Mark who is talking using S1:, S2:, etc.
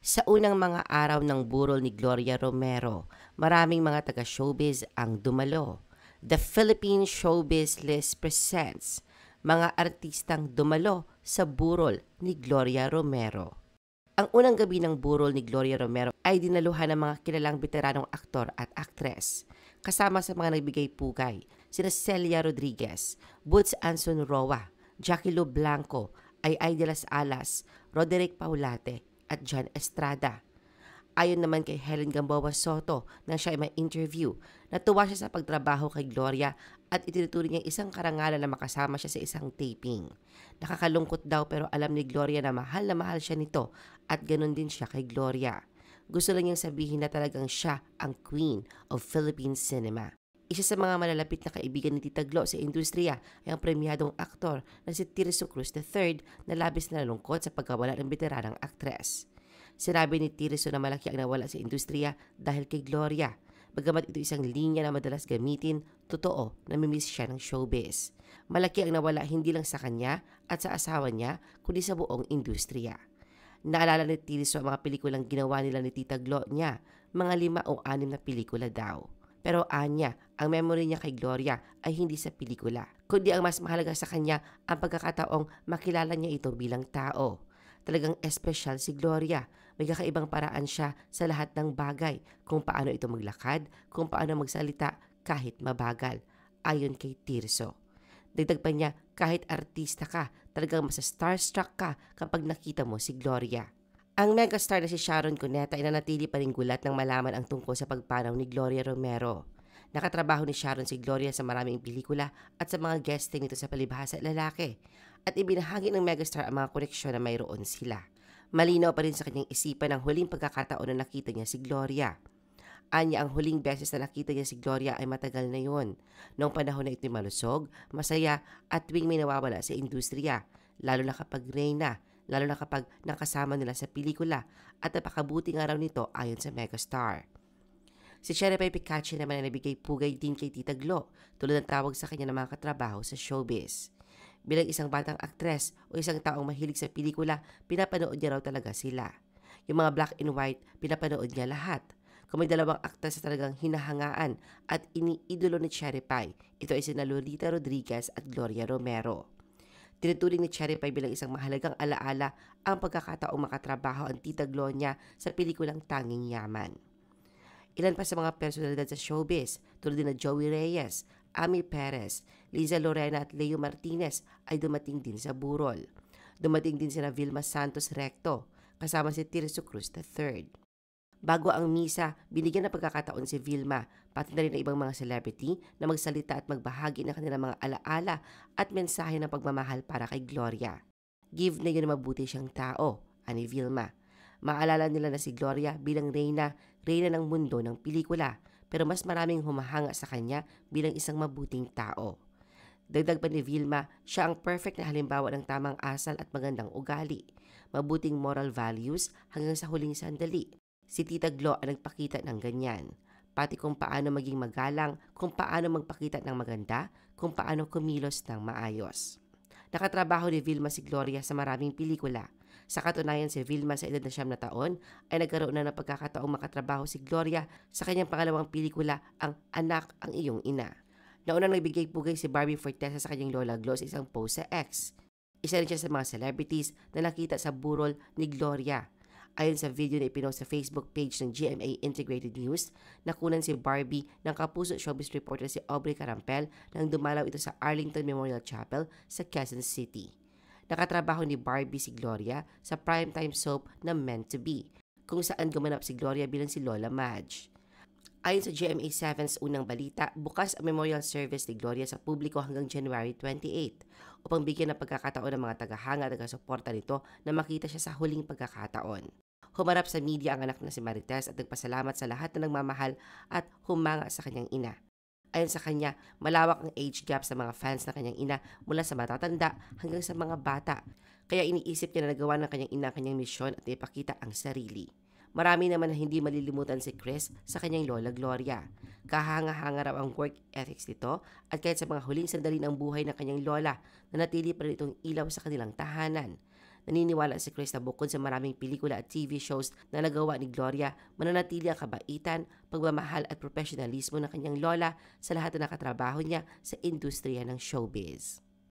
S1: Sa unang mga araw ng burol ni Gloria Romero, maraming mga taga-showbiz ang dumalo. The Philippine Showbiz List presents mga artistang dumalo sa burol ni Gloria Romero. Ang unang gabi ng burol ni Gloria Romero ay dinaluhan ng mga kilalang veteranong aktor at aktres. Kasama sa mga nagbigay pugay, sina Celia Rodriguez, Boots Anson Roa, Jackie Lu Blanco, Ay de las Alas, Roderick Paulate, at John Estrada. Ayon naman kay Helen Gamboa Soto nang siya ay may interview, natuwa siya sa pagtrabaho kay Gloria at itinuturing niya isang karangalan na makasama siya sa isang taping. Nakakalungkot daw pero alam ni Gloria na mahal siya nito at ganun din siya kay Gloria. Gusto lang niyang sabihin na talagang siya ang queen of Philippine cinema. Isa sa mga malalapit na kaibigan ni Tita Glo sa industriya ay ang premyadong aktor na si Tirso Cruz III na labis na nalungkot sa pagkawala ng veteranang aktres. Sinabi ni Tirso na malaki ang nawala sa industriya dahil kay Gloria. Bagamat ito isang linya na madalas gamitin, totoo na namimiss siya ng showbiz. Malaki ang nawala hindi lang sa kanya at sa asawa niya kundi sa buong industriya. Naalala ni Tirso ang mga pelikulang ginawa nila ni Tita Glo niya, mga 5 o 6 na pelikula daw. Pero anya, ang memory niya kay Gloria ay hindi sa pelikula, kundi ang mas mahalaga sa kanya ang pagkakataong makilala niya ito bilang tao. Talagang espesyal si Gloria. May kakaibang paraan siya sa lahat ng bagay, kung paano ito maglakad, kung paano magsalita kahit mabagal, ayon kay Tirso. Dagdag pa niya, kahit artista ka, talagang masa-starstruck ka kapag nakita mo si Gloria. Ang megastar na si Sharon Cuneta ay nanatili pa ring gulat nang malaman ang tungkol sa pagpanaw ni Gloria Romero. Nakatrabaho ni Sharon si Gloria sa maraming pelikula at sa mga guesting nito sa palibhasa at lalaki. At ibinahagi ng megastar ang mga koneksyon na mayroon sila. Malinaw pa rin sa kanyang isipan ang huling pagkakataon na nakita niya si Gloria. Anya, ang huling beses na nakita niya si Gloria ay matagal na yon. Noong panahon na ito'y malusog, masaya at tuwing may nawawala sa industriya, lalo na kapag reyna, lalo na kapag nakasama nila sa pelikula at napakabuti nga raw nito ayon sa megastar. Si Sherepay Picache naman ay nabigay pugay din kay Tita Glo tulad ng tawag sa kanya ng mga katrabaho sa showbiz. Bilang isang batang aktres o isang taong mahilig sa pelikula, pinapanood niya raw talaga sila. Yung mga black and white, pinapanood niya lahat. Kung may 2 aktres na talagang hinahangaan at iniidolo ni Sherepay, ito ay sina Lolita Rodriguez at Gloria Romero. Tinuturing ni Cherry Pie bilang isang mahalagang alaala ang pagkakataong makatrabaho ang Tita Glo niya sa pelikulang Tanging Yaman. Ilan pa sa mga personalidad sa showbiz tulad din na Joey Reyes, Ami Perez, Liza Lorena at Leo Martinez ay dumating din sa burol. Dumating din sina Vilma Santos Recto kasama si Tirso Cruz III. Bago ang misa, binigyan ng pagkakataon si Vilma, pati na rin ng ibang mga celebrity na magsalita at magbahagi ng kanilang mga alaala at mensahe ng pagmamahal para kay Gloria. Give na yun na mabuti siyang tao, ani Vilma. Maalala nila na si Gloria bilang reyna ng mundo ng pelikula, pero mas maraming humahanga sa kanya bilang isang mabuting tao. Dagdag pa ni Vilma, siya ang perfect na halimbawa ng tamang asal at magandang ugali, mabuting moral values hanggang sa huling sandali. Si Tita Glo ang nagpakita ng ganyan, pati kung paano maging magalang, kung paano magpakita ng maganda, kung paano kumilos ng maayos. Nakatrabaho ni Vilma si Gloria sa maraming pelikula. Sa katunayan, si Vilma sa edad na 9 na taon ay nagkaroon na ng pagkakataong makatrabaho si Gloria sa kanyang pangalawang pelikula, ang Anak ang Iyong Ina. Naunang nagbigay pugay si Barbie Fortesa sa kanyang Lola Glo sa isang post sa X. Isa rin siya sa mga celebrities na nakita sa burol ni Gloria. Ayon sa video na ipinost sa Facebook page ng GMA Integrated News, nakunan si Barbie ng kapuso showbiz reporter si Aubrey Carampel nang dumalaw ito sa Arlington Memorial Chapel sa Quezon City. Nakatrabaho ni Barbie si Gloria sa primetime soap na Meant to Be, kung saan gumanap si Gloria bilang si Lola Madge. Ayon sa GMA7's unang balita, bukas ang memorial service ni Gloria sa publiko hanggang January 28 upang bigyan ng pagkakataon ng mga tagahanga at taga-suporta nito na makita siya sa huling pagkakataon. Humarap sa media ang anak na si Marites at nagpasalamat sa lahat na nagmamahal at humanga sa kanyang ina. Ayon sa kanya, malawak ang age gap sa mga fans ng kanyang ina mula sa matatanda hanggang sa mga bata. Kaya iniisip niya na nagawa ng kanyang ina kanyang misyon at ipakita ang sarili. Marami naman na hindi malilimutan si Chris sa kanyang Lola Gloria. Kahanga-hanga raw ang work ethics nito at kahit sa mga huling sandali ng buhay ng kanyang lola, nanatili pa rin itong ilaw sa kanilang tahanan. Naniniwala si Chris na bukod sa maraming pelikula at TV shows na nagawa ni Gloria, mananatili ang kabaitan, pagmamahal at profesionalismo ng kanyang lola sa lahat na nakatrabaho niya sa industriya ng showbiz.